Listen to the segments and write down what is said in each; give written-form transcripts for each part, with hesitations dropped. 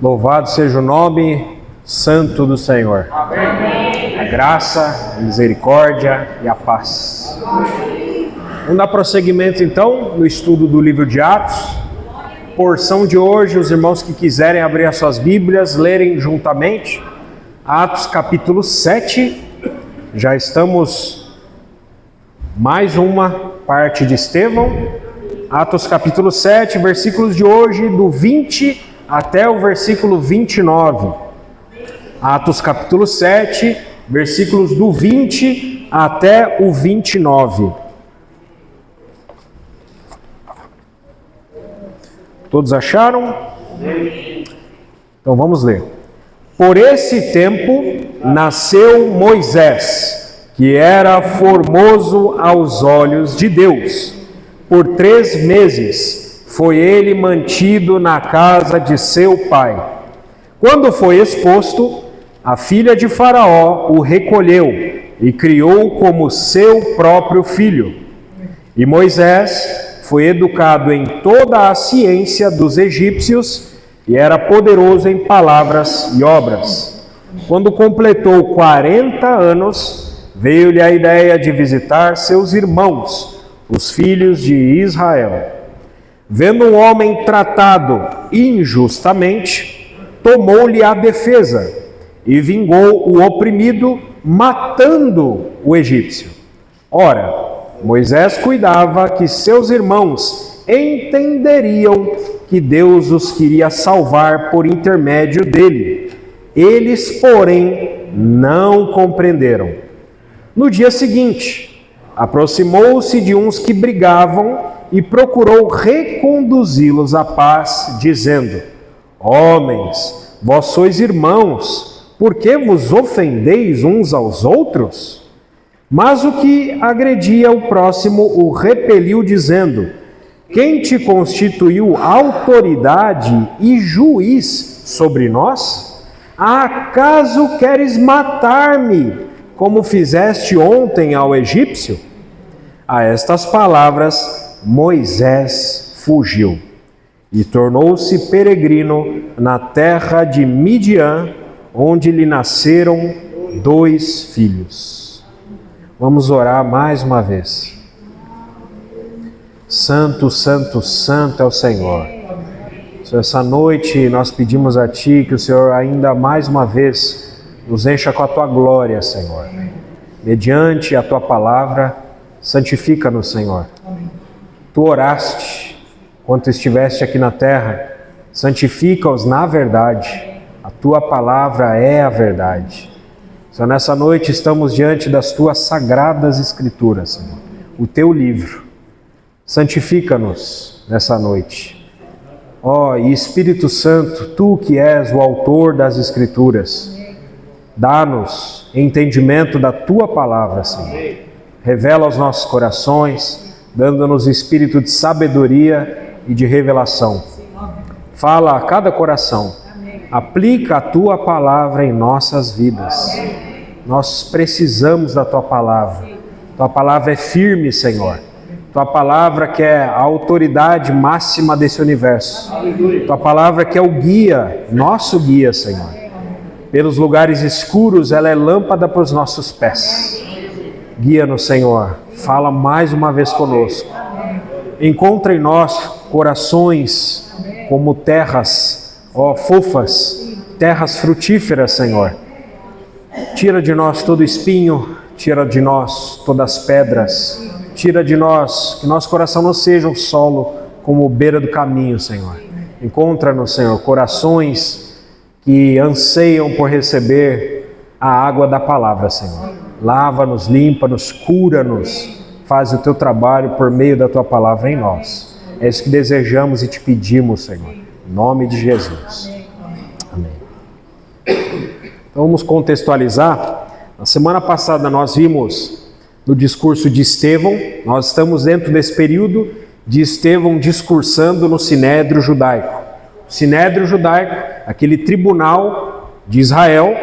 Louvado seja o nome santo do Senhor. Amém. A graça, a misericórdia e a paz. Amém. Vamos dar prosseguimento então no estudo do livro de Atos. Porção de hoje, os irmãos que quiserem abrir as suas Bíblias, lerem juntamente. Atos capítulo 7. Já estamos mais uma parte de Estevão. Atos capítulo 7, versículos de hoje, do 20 até o versículo 29. Atos capítulo 7, versículos do 20 até o 29. Todos acharam? Então vamos ler. Por esse tempo nasceu Moisés, que era formoso aos olhos de Deus. Por 3 meses foi ele mantido na casa de seu pai. Quando foi exposto, a filha de Faraó o recolheu e criou como seu próprio filho. E Moisés foi educado em toda a ciência dos egípcios e era poderoso em palavras e obras. Quando completou 40 anos, veio-lhe a ideia de visitar seus irmãos, os filhos de Israel. Vendo um homem tratado injustamente, tomou-lhe a defesa e vingou o oprimido, matando o egípcio. Ora, Moisés cuidava que seus irmãos entenderiam que Deus os queria salvar por intermédio dele. Eles, porém, não compreenderam. No dia seguinte, aproximou-se de uns que brigavam e procurou reconduzi-los à paz, dizendo: Homens, vós sois irmãos, por que vos ofendeis uns aos outros? Mas o que agredia o próximo o repeliu, dizendo: Quem te constituiu autoridade e juiz sobre nós? Acaso queres matar-me, como fizeste ontem ao egípcio? A estas palavras Moisés fugiu e tornou-se peregrino na terra de Midian, onde lhe nasceram 2 filhos. Vamos orar mais uma vez. Santo, santo, santo é o Senhor. Senhor, essa noite nós pedimos a Ti que o Senhor ainda mais uma vez nos encha com a Tua glória, Senhor. Mediante a Tua palavra, santifica-nos, Senhor. Tu oraste, quando estiveste aqui na terra, santifica-os na verdade. A Tua palavra é a verdade. Senhor, nessa noite estamos diante das Tuas sagradas Escrituras, Senhor, o Teu livro. Santifica-nos nessa noite. Ó, e Espírito Santo, Tu que és o autor das Escrituras, dá-nos entendimento da Tua palavra, Senhor. Revela aos nossos corações, dando-nos espírito de sabedoria e de revelação. Fala a cada coração. Aplica a Tua palavra em nossas vidas. Nós precisamos da Tua palavra. Tua palavra é firme, Senhor. Tua palavra que é a autoridade máxima desse universo. Tua palavra que é o guia, nosso guia, Senhor. Pelos lugares escuros, ela é lâmpada para os nossos pés. Guia-nos, Senhor. Fala mais uma vez conosco. Encontra em nós corações como terras, fofas, terras frutíferas, Senhor. Tira de nós todo espinho, tira de nós todas as pedras, tira de nós, que nosso coração não seja um solo como beira do caminho, Senhor. Encontra-nos, Senhor, corações que anseiam por receber a água da palavra, Senhor. Lava-nos, limpa-nos, cura-nos, faz o Teu trabalho por meio da Tua palavra em nós. É isso que desejamos e te pedimos, Senhor, em nome de Jesus. Amém. Então vamos contextualizar. Na semana passada nós vimos no discurso de Estevão, nós estamos dentro desse período de Estevão discursando no Sinédrio Judaico. O Sinédrio Judaico, aquele tribunal de Israel,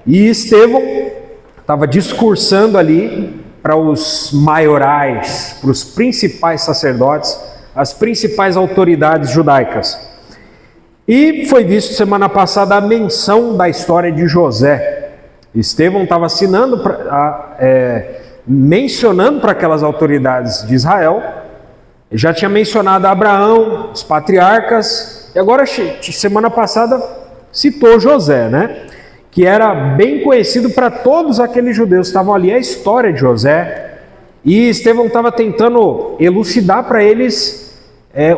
e Estevão estava discursando ali para os maiorais, para os principais sacerdotes, as principais autoridades judaicas. E foi visto semana passada a menção da história de José. Estevão estava mencionando para aquelas autoridades de Israel, já tinha mencionado Abraão, os patriarcas, e agora semana passada citou José, né? Que era bem conhecido para todos aqueles judeus que estavam ali, a história de José, e Estevão estava tentando elucidar para eles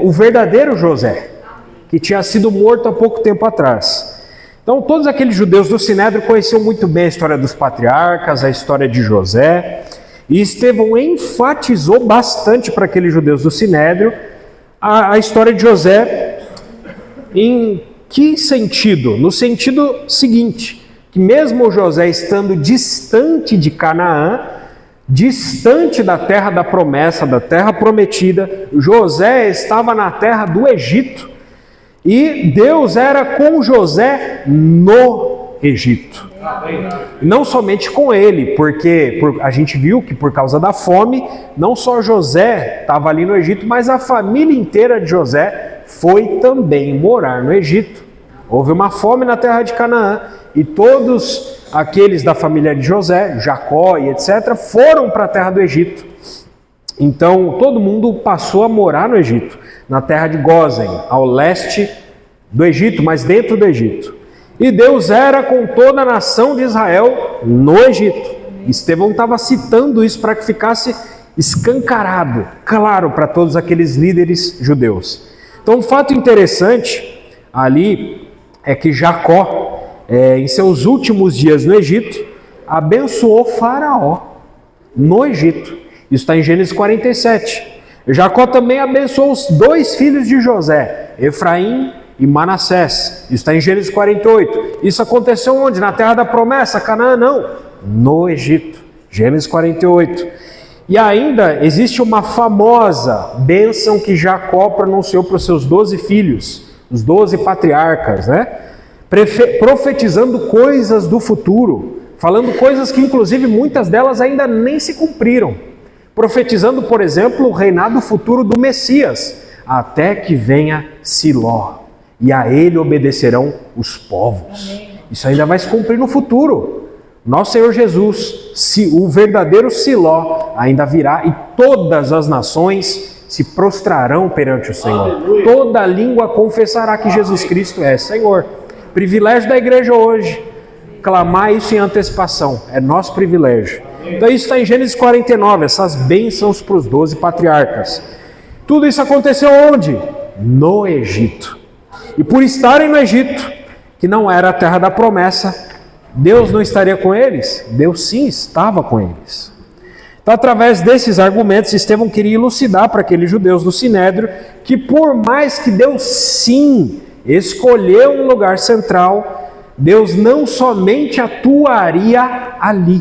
o verdadeiro José, que tinha sido morto há pouco tempo atrás. Então todos aqueles judeus do Sinédrio conheciam muito bem a história dos patriarcas, a história de José, e Estevão enfatizou bastante para aqueles judeus do Sinédrio a história de José. Em que sentido? No sentido seguinte, que mesmo José estando distante de Canaã, distante da terra da promessa, da terra prometida, José estava na terra do Egito, e Deus era com José no Egito. Não somente com ele, porque a gente viu que por causa da fome, não só José estava ali no Egito, mas a família inteira de José foi também morar no Egito. Houve uma fome na terra de Canaã, e todos aqueles da família de José, Jacó e etc., foram para a terra do Egito. Então todo mundo passou a morar no Egito, na terra de Gósen, ao leste do Egito, mas dentro do Egito. E Deus era com toda a nação de Israel no Egito. Estevão estava citando isso para que ficasse escancarado, claro, para todos aqueles líderes judeus. Então um fato interessante ali é que Jacó, em seus últimos dias no Egito, abençoou Faraó no Egito. Isso está em Gênesis 47. Jacó também abençoou os dois filhos de José, Efraim e Manassés. Isso está em Gênesis 48. Isso aconteceu onde? Na terra da promessa, Canaã? Não, no Egito. Gênesis 48. E ainda existe uma famosa bênção que Jacó pronunciou para os seus 12 filhos, os 12 patriarcas, né? Profetizando coisas do futuro, falando coisas que inclusive muitas delas ainda nem se cumpriram. Profetizando, por exemplo, o reinado futuro do Messias, até que venha Siló, e a ele obedecerão os povos. Isso ainda vai se cumprir no futuro. Nosso Senhor Jesus, o verdadeiro Siló, ainda virá, e todas as nações se prostrarão perante o Senhor. Aleluia. Toda língua confessará que Jesus Cristo é Senhor. Privilégio da igreja hoje, clamar isso em antecipação, é nosso privilégio. Então isso está em Gênesis 49, essas bênçãos para os 12 patriarcas. Tudo isso aconteceu onde? No Egito. E por estarem no Egito, que não era a terra da promessa, Deus não estaria com eles? Deus sim estava com eles. Então, através desses argumentos, Estevão queria elucidar para aqueles judeus do Sinédrio que por mais que Deus sim escolheu um lugar central, Deus não somente atuaria ali.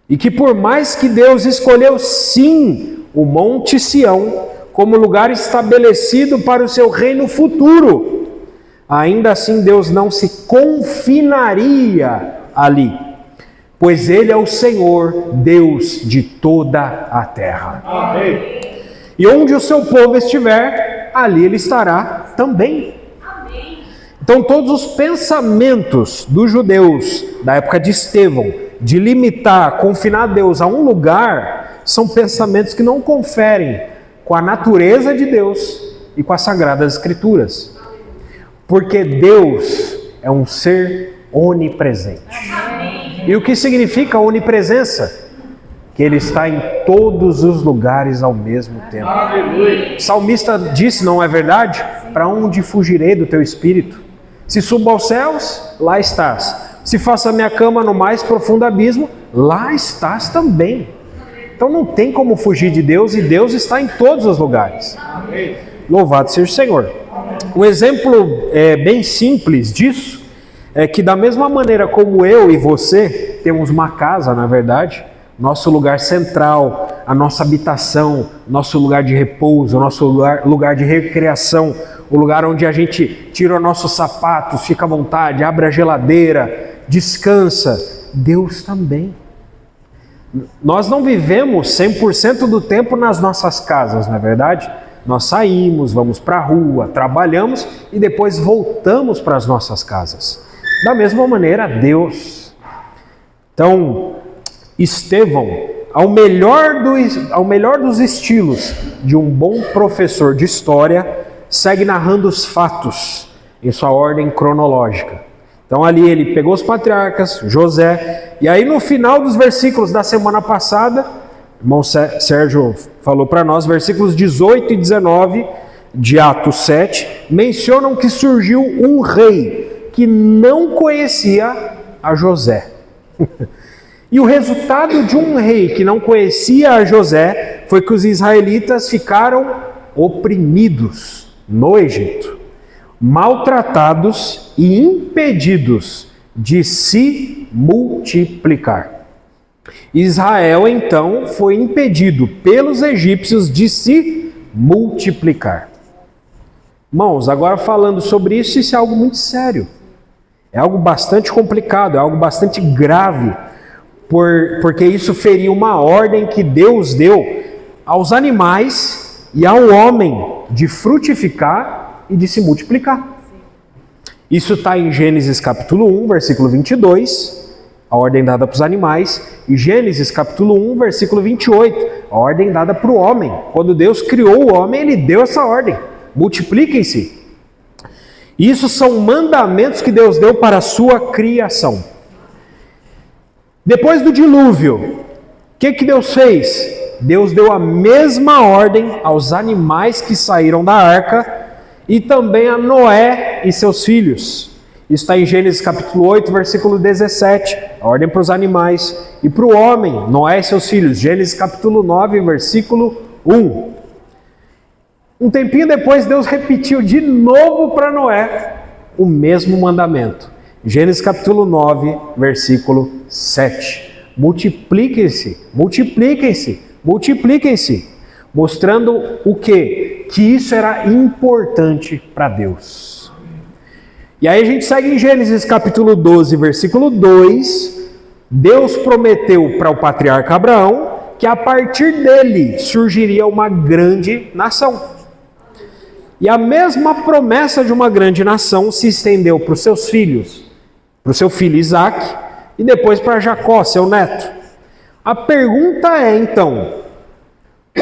E que por mais que Deus escolheu sim o Monte Sião como lugar estabelecido para o seu reino futuro, ainda assim Deus não se confinaria ali, pois Ele é o Senhor, Deus de toda a terra. Amém. E onde o seu povo estiver, ali Ele estará também. Amém. Então todos os pensamentos dos judeus da época de Estevão, de limitar, confinar Deus a um lugar, são pensamentos que não conferem com a natureza de Deus e com as Sagradas Escrituras. Porque Deus é um ser onipresente. Amém. E o que significa onipresença? Que Ele está em todos os lugares ao mesmo tempo. Amém. O salmista disse, não é verdade? Para onde fugirei do teu espírito? Se subo aos céus, lá estás. Se faço a minha cama no mais profundo abismo, lá estás também. Então não tem como fugir de Deus, e Deus está em todos os lugares. Amém. Louvado seja o Senhor. Um exemplo bem simples disso é que da mesma maneira como eu e você temos uma casa, na verdade, nosso lugar central, a nossa habitação, nosso lugar de repouso, nosso lugar de recreação, o lugar onde a gente tira os nossos sapatos, fica à vontade, abre a geladeira, descansa, Deus também. Nós não vivemos 100% do tempo nas nossas casas, não é verdade? nós saímos, vamos para a rua, trabalhamos e depois voltamos para as nossas casas. Da mesma maneira, Deus. Então, Estevão, ao melhor dos estilos de um bom professor de história, segue narrando os fatos em sua ordem cronológica. Então ali ele pegou os patriarcas, José, e aí no final dos versículos da semana passada, o irmão Sérgio falou para nós, versículos 18 e 19 de Atos 7, mencionam que surgiu um rei que não conhecia a José. E o resultado de um rei que não conhecia a José foi que os israelitas ficaram oprimidos no Egito, maltratados e impedidos de se multiplicar. Israel, então, foi impedido pelos egípcios de se multiplicar. Irmãos, agora falando sobre isso, isso é algo muito sério. É algo bastante complicado, é algo bastante grave, porque isso feria uma ordem que Deus deu aos animais e ao homem de frutificar e de se multiplicar. Isso está em Gênesis capítulo 1, versículo 22, a ordem dada para os animais, e Gênesis capítulo 1, versículo 28, a ordem dada para o homem. Quando Deus criou o homem, Ele deu essa ordem: multipliquem-se. Isso são mandamentos que Deus deu para a sua criação. Depois do dilúvio, o que Deus fez? Deus deu a mesma ordem aos animais que saíram da arca e também a Noé e seus filhos. Isso está em Gênesis capítulo 8, versículo 17, a ordem para os animais, e para o homem, Noé e seus filhos, Gênesis capítulo 9, versículo 1. Um tempinho depois, Deus repetiu de novo para Noé o mesmo mandamento. Gênesis capítulo 9, versículo 7. Multipliquem-se, multipliquem-se, multipliquem-se. Mostrando o quê? Que isso era importante para Deus. E aí a gente segue em Gênesis capítulo 12, versículo 2. Deus prometeu para o patriarca Abraão que a partir dele surgiria uma grande nação. E a mesma promessa de uma grande nação se estendeu para os seus filhos, para o seu filho Isaque e depois para Jacó, seu neto. A pergunta é então,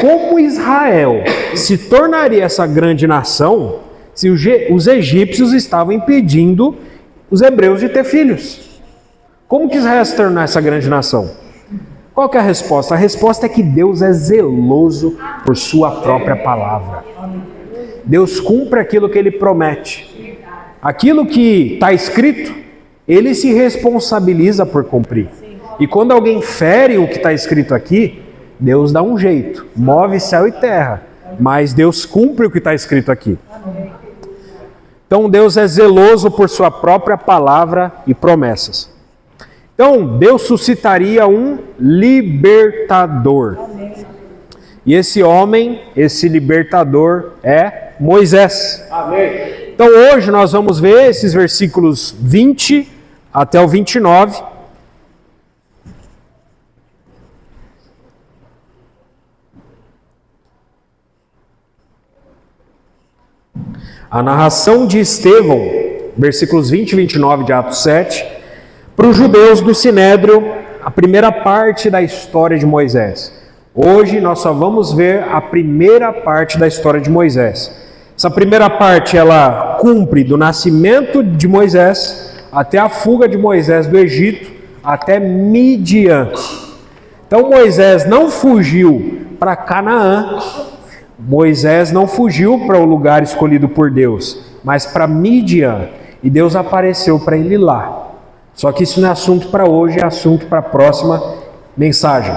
como Israel se tornaria essa grande nação se os egípcios estavam impedindo os hebreus de ter filhos? Como que Israel se tornar essa grande nação? Qual que é a resposta? A resposta é que Deus é zeloso por sua própria palavra. Deus cumpre aquilo que Ele promete. Aquilo que está escrito, Ele se responsabiliza por cumprir. E quando alguém fere o que está escrito aqui, Deus dá um jeito, move céu e terra, mas Deus cumpre o que está escrito aqui. Então Deus é zeloso por sua própria palavra e promessas. Então Deus suscitaria um libertador. E esse homem, esse libertador é Moisés. Amém. Então hoje nós vamos ver esses versículos 20 até o 29. A narração de Estevão, versículos 20 e 29 de Atos 7, para os judeus do Sinédrio, a primeira parte da história de Moisés. Hoje nós só vamos ver a primeira parte da história de Moisés. Essa primeira parte ela cumpre do nascimento de Moisés até a fuga de Moisés do Egito, até Midian. Então Moisés não fugiu para Canaã, Moisés não fugiu para o lugar escolhido por Deus, mas para Midian, e Deus apareceu para ele lá. Só que isso não é assunto para hoje, é assunto para a próxima mensagem.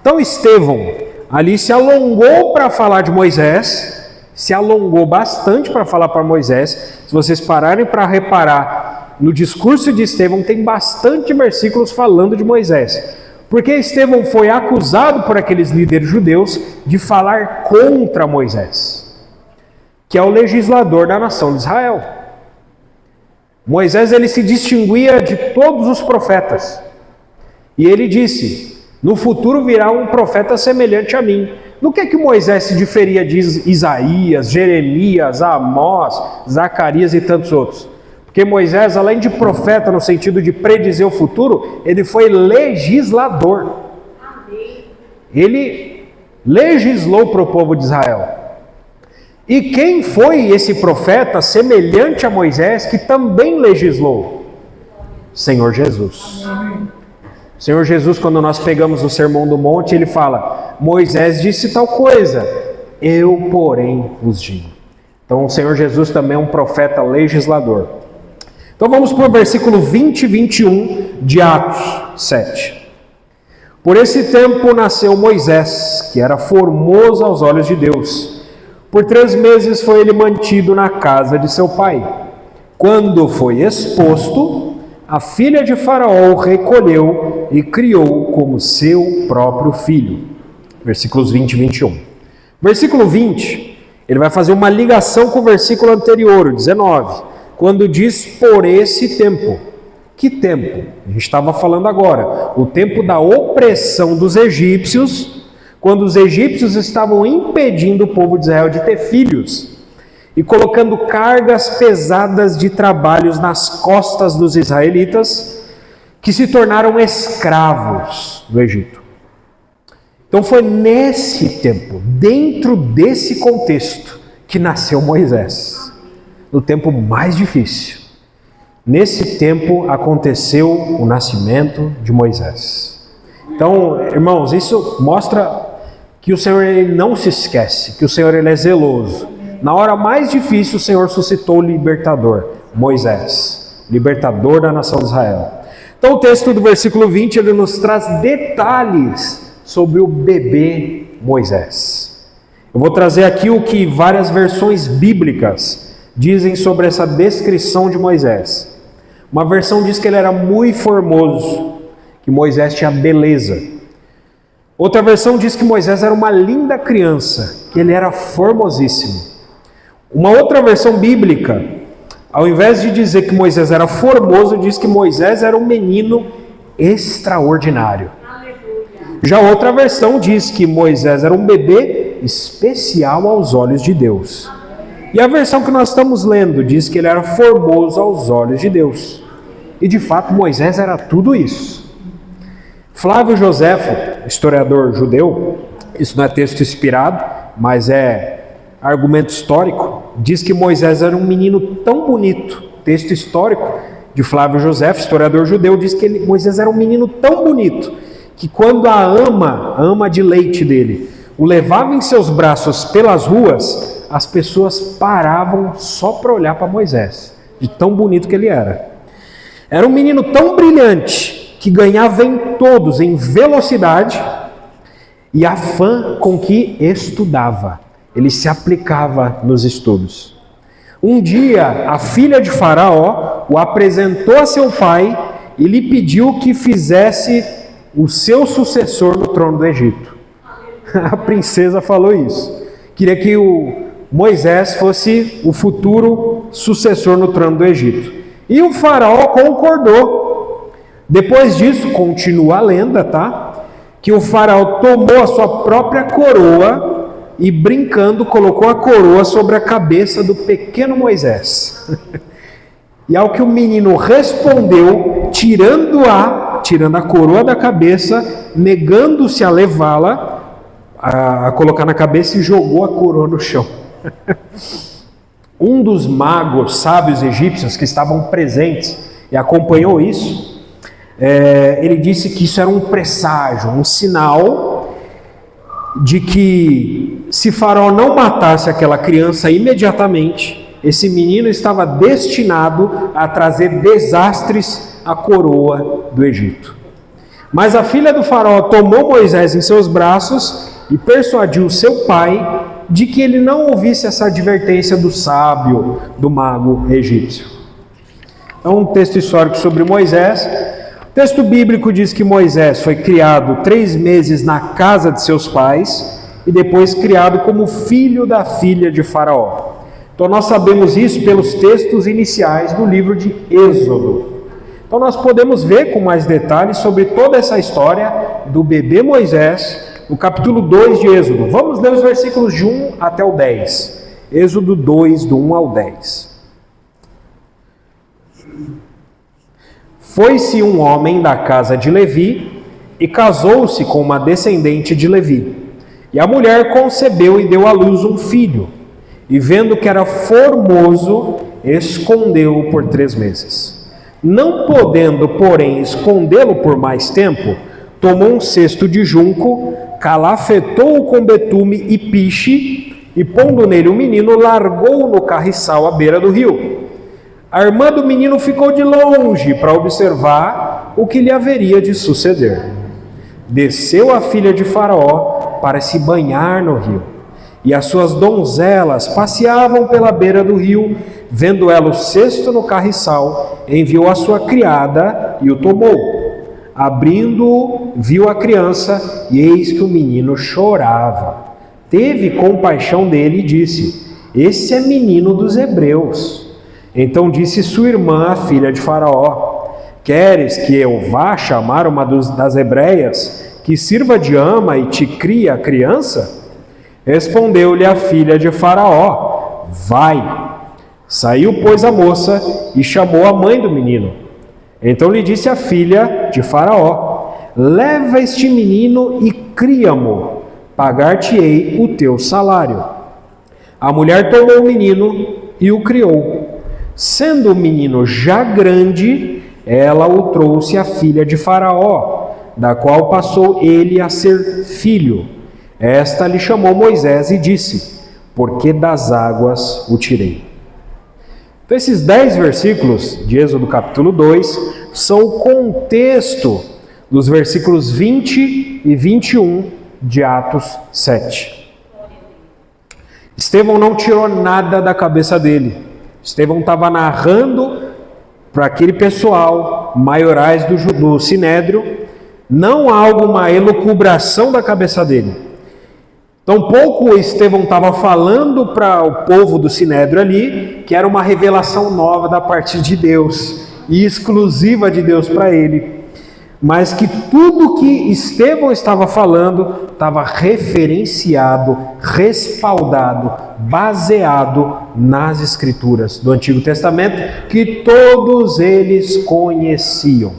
Então Estevão ali se alongou para falar de Moisés, se alongou bastante para falar para Moisés. Se vocês pararem para reparar, no discurso de Estevão tem bastante versículos falando de Moisés. Porque Estevão foi acusado por aqueles líderes judeus de falar contra Moisés, que é o legislador da nação de Israel. Moisés ele se distinguia de todos os profetas. E ele disse: no futuro virá um profeta semelhante a mim, No que Moisés se diferia de Isaías, Jeremias, Amós, Zacarias e tantos outros? Porque Moisés, além de profeta no sentido de predizer o futuro, ele foi legislador. Ele legislou para o povo de Israel. E quem foi esse profeta semelhante a Moisés que também legislou? Senhor Jesus. Senhor Jesus, quando nós pegamos o Sermão do Monte, ele fala: Moisés disse tal coisa, eu porém vos digo. Então o Senhor Jesus também é um profeta legislador. Então vamos para o versículo 20 e 21 de Atos 7. Por esse tempo nasceu Moisés, que era formoso aos olhos de Deus. Por 3 meses foi ele mantido na casa de seu pai. Quando foi exposto, a filha de Faraó o recolheu e criou como seu próprio filho. Versículos 20 e 21. Versículo 20, ele vai fazer uma ligação com o versículo anterior, o 19, quando diz por esse tempo. Que tempo? A gente estava falando agora, o tempo da opressão dos egípcios, quando os egípcios estavam impedindo o povo de Israel de ter filhos e colocando cargas pesadas de trabalhos nas costas dos israelitas, que se tornaram escravos do Egito. Então foi nesse tempo, dentro desse contexto, que nasceu Moisés, no tempo mais difícil. Nesse tempo aconteceu o nascimento de Moisés. Então, irmãos, isso mostra que o Senhor ele não se esquece, que o Senhor ele é zeloso. Na hora mais difícil, o Senhor suscitou o libertador, Moisés, libertador da nação de Israel. Então o texto do versículo 20, ele nos traz detalhes sobre o bebê Moisés. Eu vou trazer aqui o que várias versões bíblicas dizem sobre essa descrição de Moisés. Uma versão diz que ele era muito formoso, que Moisés tinha beleza. Outra versão diz que Moisés era uma linda criança, que ele era formosíssimo. Uma outra versão bíblica, ao invés de dizer que Moisés era formoso, diz que Moisés era um menino extraordinário. Já outra versão diz que Moisés era um bebê especial aos olhos de Deus. E a versão que nós estamos lendo diz que ele era formoso aos olhos de Deus. E de fato Moisés era tudo isso. Flávio Joséfo, historiador judeu, isso não é texto inspirado, mas é argumento histórico, diz que Moisés era um menino tão bonito. Texto histórico de Flávio Joséfo, historiador judeu, diz que Moisés era um menino tão bonito, que quando a ama de leite dele, o levava em seus braços pelas ruas, as pessoas paravam só para olhar para Moisés, de tão bonito que ele era. Era um menino tão brilhante, que ganhava em todos, em velocidade e afã com que estudava. Ele se aplicava nos estudos. Um dia, a filha de Faraó o apresentou a seu pai e lhe pediu que fizesse o seu sucessor no trono do Egito. A princesa falou isso. Queria que o Moisés fosse o futuro sucessor no trono do Egito. E o Faraó concordou. Depois disso, continua a lenda, tá? Que o Faraó tomou a sua própria coroa e, brincando, colocou a coroa sobre a cabeça do pequeno Moisés. E ao que o menino respondeu, tirando a coroa da cabeça, negando-se a levá-la, a colocar na cabeça, e jogou a coroa no chão. Um dos magos sábios egípcios que estavam presentes e acompanhou isso, ele disse que isso era um presságio, um sinal de que se Faraó não matasse aquela criança imediatamente, esse menino estava destinado a trazer desastres à coroa do Egito. Mas a filha do Faraó tomou Moisés em seus braços e persuadiu seu pai de que ele não ouvisse essa advertência do sábio, do mago egípcio. Então, um texto histórico sobre Moisés. O texto bíblico diz que Moisés foi criado 3 meses na casa de seus pais e depois criado como filho da filha de Faraó. Então nós sabemos isso pelos textos iniciais do livro de Êxodo. Então nós podemos ver com mais detalhes sobre toda essa história do bebê Moisés no capítulo 2 de Êxodo. Vamos ler os versículos de 1 até o 10. Êxodo 2, do 1 ao 10. Foi-se um homem da casa de Levi e casou-se com uma descendente de Levi. E a mulher concebeu e deu à luz um filho. E vendo que era formoso, escondeu-o por 3 meses. Não podendo, porém, escondê-lo por mais tempo, tomou um cesto de junco, calafetou-o com betume e piche, e pondo nele o menino, largou-o no carriçal à beira do rio. A irmã do menino ficou de longe para observar o que lhe haveria de suceder. Desceu a filha de Faraó para se banhar no rio, e as suas donzelas passeavam pela beira do rio. Vendo ela o cesto no carriçal, enviou a sua criada e o tomou. Abrindo-o, viu a criança, e eis que o menino chorava. Teve compaixão dele e disse: esse é menino dos hebreus. Então disse sua irmã, a filha de Faraó: queres que eu vá chamar uma das hebreias, que sirva de ama e te crie a criança? Respondeu-lhe a filha de Faraó: vai. Saiu, pois, a moça e chamou a mãe do menino. Então lhe disse a filha de Faraó: leva este menino e cria-mo, pagar-te-ei o teu salário. A mulher tomou o menino e o criou. Sendo o menino já grande, ela o trouxe à filha de Faraó, da qual passou ele a ser filho. Esta lhe chamou Moisés e disse: porque das águas o tirei. Então, esses 10 versículos de Êxodo capítulo 2 são o contexto dos versículos 20 e 21 de Atos 7. Estevão não tirou nada da cabeça dele. Estevão estava narrando para aquele pessoal, maiorais do Sinédrio, não algo, uma elucubração da cabeça dele. Tampouco Estevão estava falando para o povo do Sinédrio ali, que era uma revelação nova da parte de Deus, e exclusiva de Deus para ele, mas que tudo que Estevão estava falando estava referenciado, respaldado, baseado nas Escrituras do Antigo Testamento, que todos eles conheciam.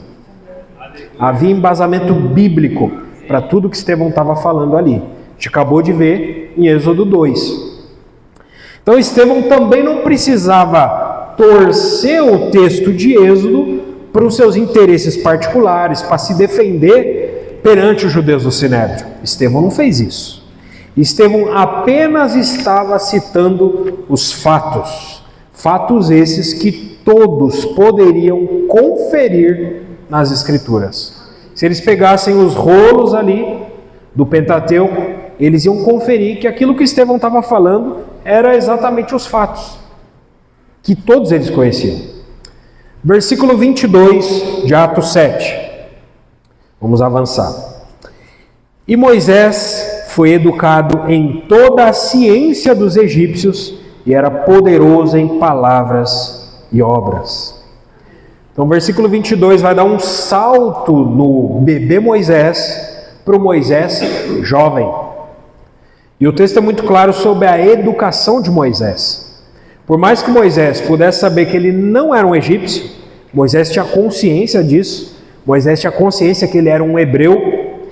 Havia embasamento bíblico para tudo que Estevão estava falando ali. A gente acabou de ver em Êxodo 2. Então Estevão também não precisava torcer o texto de Êxodo para os seus interesses particulares, para se defender perante os judeus do Sinédrio. Estevão não fez isso. Estevão apenas estava citando os fatos. Fatos esses que todos poderiam conferir nas Escrituras. Se eles pegassem os rolos ali do Pentateuco, eles iam conferir que aquilo que Estevão estava falando era exatamente os fatos, que todos eles conheciam. Versículo 22 de Atos 7. Vamos avançar. E Moisés foi educado em toda a ciência dos egípcios e era poderoso em palavras e obras. Então, versículo 22 vai dar um salto no bebê Moisés para o Moisés jovem. E o texto é muito claro sobre a educação de Moisés. Por mais que Moisés pudesse saber que ele não era um egípcio, Moisés tinha consciência disso, Moisés tinha consciência que ele era um hebreu.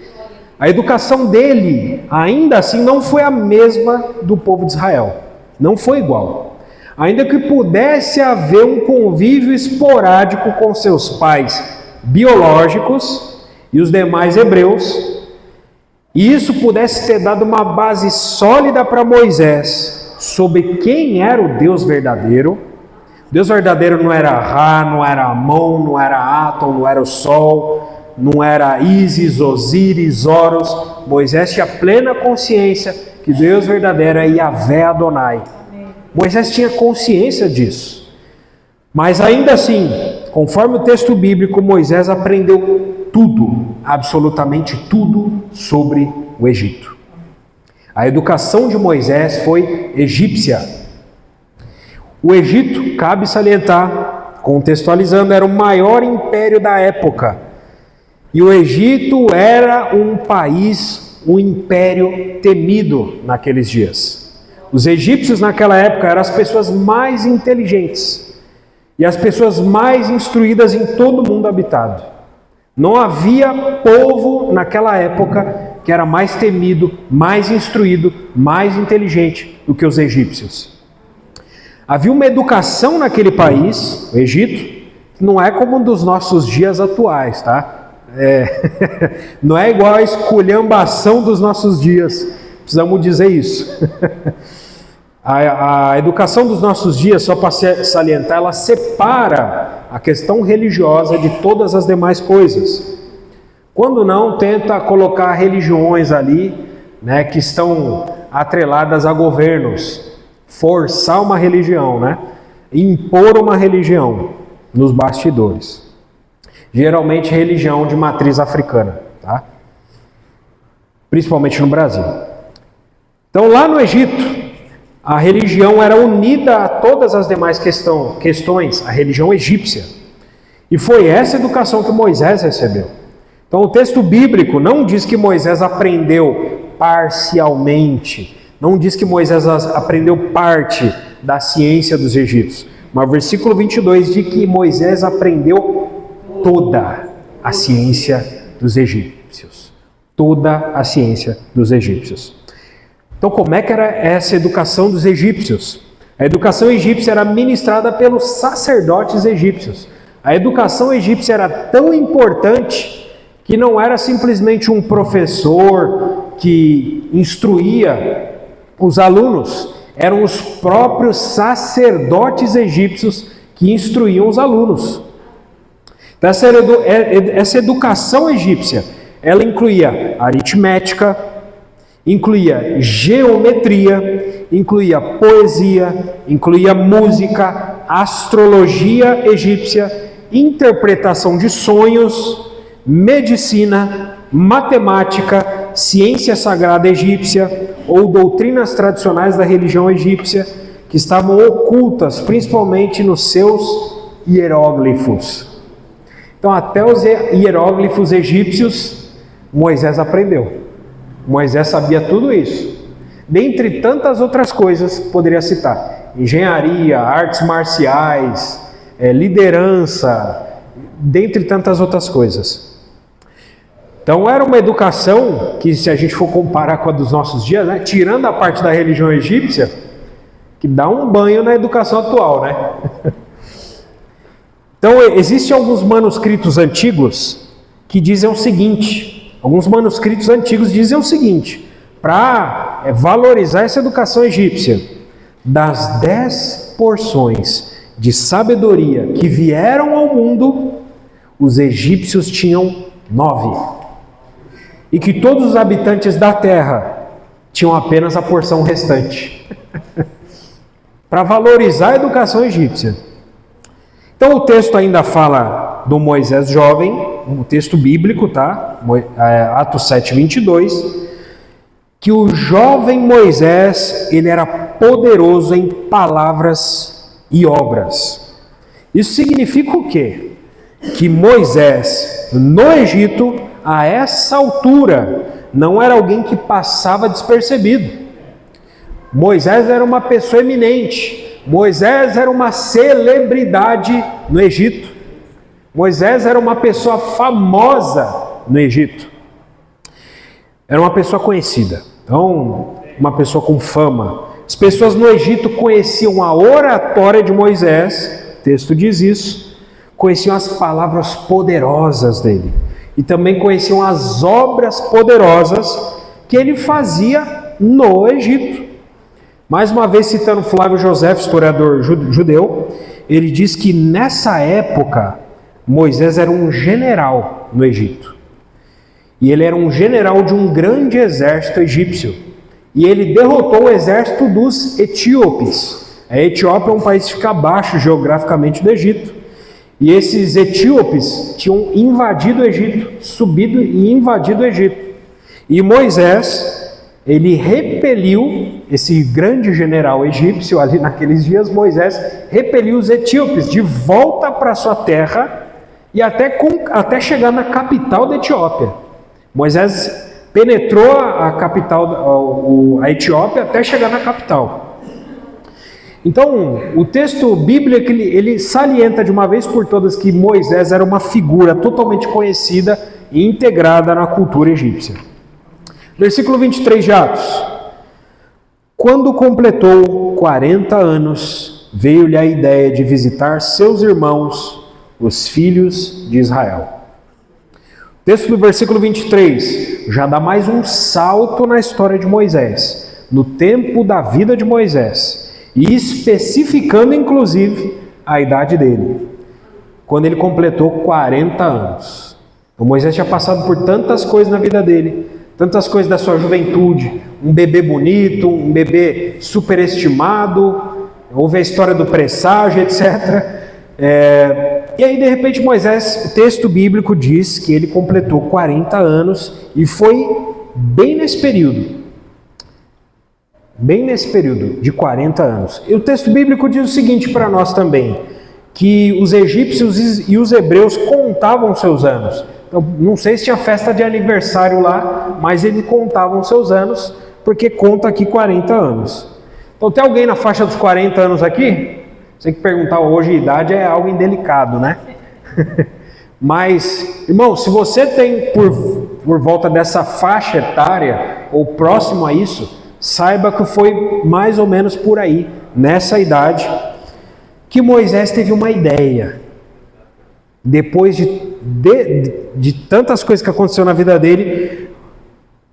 A educação dele, ainda assim, não foi a mesma do povo de Israel. Não foi igual. Ainda que pudesse haver um convívio esporádico com seus pais biológicos e os demais hebreus, e isso pudesse ter dado uma base sólida para Moisés sobre quem era o Deus verdadeiro. O Deus verdadeiro não era Ra, não era Amon, não era Atom, não era o Sol, não era Ísis, Osíris, Horus. Moisés tinha plena consciência que Deus verdadeiro é Yahvé Adonai. Moisés tinha consciência disso. Mas ainda assim, conforme o texto bíblico, Moisés aprendeu tudo, absolutamente tudo sobre o Egito. A educação de Moisés foi egípcia. O Egito, cabe salientar, contextualizando, era o maior império da época. E o Egito era um país um império temido naqueles dias. Os egípcios naquela época eram as pessoas mais inteligentes e as pessoas mais instruídas em todo o mundo habitado. Não havia povo naquela época que era mais temido, mais instruído, mais inteligente do que os egípcios. Havia uma educação naquele país, o Egito, que não é como um dos nossos dias atuais, tá? Não é igual a esculhambação dos nossos dias, precisamos dizer isso. A educação dos nossos dias, só para salientar, ela separa a questão religiosa de todas as demais coisas. Quando não, tenta colocar religiões ali, né, que estão atreladas a governos, forçar uma religião, né, impor uma religião nos bastidores. Geralmente religião de matriz africana, tá? Principalmente no Brasil. Então lá no Egito, a religião era unida a todas as demais questões, a religião egípcia. E foi essa educação que Moisés recebeu. Então o texto bíblico não diz que Moisés aprendeu parcialmente, não diz que Moisés aprendeu parte da ciência dos egípcios, mas o versículo 22 diz que Moisés aprendeu toda a ciência dos egípcios. Toda a ciência dos egípcios. Então como é que era essa educação dos egípcios? A educação egípcia era ministrada pelos sacerdotes egípcios. A educação egípcia era tão importante que não era simplesmente um professor que instruía os alunos, eram os próprios sacerdotes egípcios que instruíam os alunos. Então, essa educação egípcia, ela incluía aritmética, incluía geometria, incluía poesia, incluía música, astrologia egípcia, interpretação de sonhos, medicina, matemática, ciência sagrada egípcia ou doutrinas tradicionais da religião egípcia que estavam ocultas principalmente nos seus hieróglifos. Então até os hieróglifos egípcios Moisés aprendeu. Moisés sabia tudo isso. Dentre tantas outras coisas, poderia citar engenharia, artes marciais, liderança, dentre tantas outras coisas. Então era uma educação que, se a gente for comparar com a dos nossos dias, né, tirando a parte da religião egípcia, que dá um banho na educação atual, né? Então existem alguns manuscritos antigos que dizem o seguinte, para valorizar essa educação egípcia, das 10 porções de sabedoria que vieram ao mundo, os egípcios tinham 9. E que todos os habitantes da terra tinham apenas a porção restante. Para valorizar a educação egípcia. Então o texto ainda fala do Moisés jovem, um texto bíblico, tá? Atos 7:22, que o jovem Moisés, ele era poderoso em palavras e obras. Isso significa o quê? Que Moisés, no Egito, a essa altura, não era alguém que passava despercebido. Moisés era uma pessoa eminente. Moisés era uma celebridade no Egito. Moisés era uma pessoa famosa no Egito. Era uma pessoa conhecida. Então, uma pessoa com fama. As pessoas no Egito conheciam a oratória de Moisés, o texto diz isso, conheciam as palavras poderosas dele. E também conheciam as obras poderosas que ele fazia no Egito. Mais uma vez citando Flávio Josefo, historiador judeu, ele diz que nessa época Moisés era um general no Egito. E ele era um general de um grande exército egípcio. E ele derrotou o exército dos etíopes. A Etiópia é um país que fica abaixo geograficamente do Egito. E esses etíopes tinham invadido o Egito, subido e invadido o Egito. E Moisés, ele repeliu esse grande general egípcio ali naqueles dias. Moisés repeliu os etíopes de volta para sua terra e até chegar na capital da Etiópia. Moisés penetrou a capital, a Etiópia, até chegar na capital. Então, o texto bíblico, ele salienta de uma vez por todas que Moisés era uma figura totalmente conhecida e integrada na cultura egípcia. Versículo 23 de Atos. Quando completou 40 anos, veio-lhe a ideia de visitar seus irmãos, os filhos de Israel. O texto do versículo 23 já dá mais um salto na história de Moisés, no tempo da vida de Moisés, e especificando inclusive a idade dele, quando ele completou 40 anos. Então, Moisés tinha passado por tantas coisas na vida dele, tantas coisas da sua juventude, um bebê bonito, um bebê superestimado, houve a história do presságio, etc. E aí, de repente, Moisés, o texto bíblico diz que ele completou 40 anos e foi bem nesse período de 40 anos. E o texto bíblico diz o seguinte para nós também, que os egípcios e os hebreus contavam seus anos. Então, não sei se tinha festa de aniversário lá, mas eles contavam seus anos, porque conta aqui 40 anos. Então, tem alguém na faixa dos 40 anos aqui? Sei que perguntar hoje a idade é algo indelicado, né? Mas, irmão, se você tem por volta dessa faixa etária, ou próximo a isso, saiba que foi mais ou menos por aí, nessa idade, que Moisés teve uma ideia. Depois de tantas coisas que aconteceu na vida dele,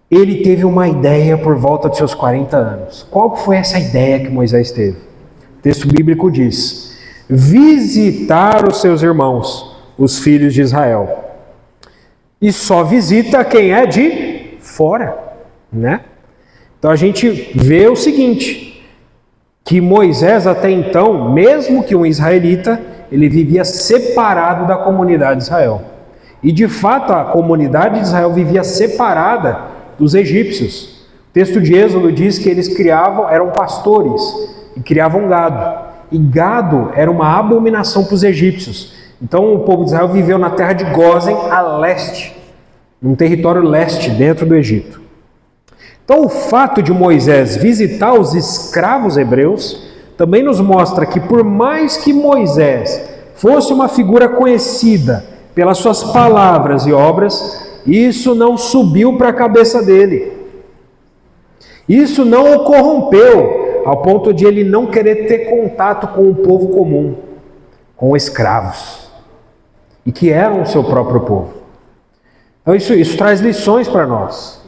ele teve uma ideia por volta de seus 40 anos. Qual foi essa ideia que Moisés teve? O texto bíblico diz: visitar os seus irmãos, os filhos de Israel. E só visita quem é de fora, né? Então a gente vê o seguinte, que Moisés até então, mesmo que um israelita, ele vivia separado da comunidade de Israel. E de fato a comunidade de Israel vivia separada dos egípcios. O texto de Êxodo diz que eles eram pastores e criavam gado. E gado era uma abominação para os egípcios. Então o povo de Israel viveu na terra de Gósen, a leste, num território leste dentro do Egito. Então o fato de Moisés visitar os escravos hebreus também nos mostra que por mais que Moisés fosse uma figura conhecida pelas suas palavras e obras, isso não subiu para a cabeça dele. Isso não o corrompeu ao ponto de ele não querer ter contato com o povo comum, com escravos, e que eram o seu próprio povo. Então isso traz lições para nós.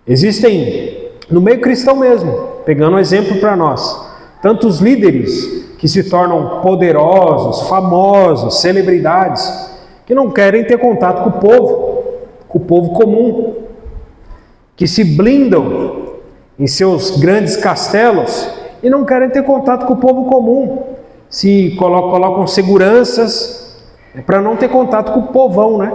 Existem, no meio cristão mesmo, pegando um exemplo para nós, tantos líderes que se tornam poderosos, famosos, celebridades, que não querem ter contato com o povo comum, que se blindam em seus grandes castelos e não querem ter contato com o povo comum, se colocam seguranças para não ter contato com o povão, né?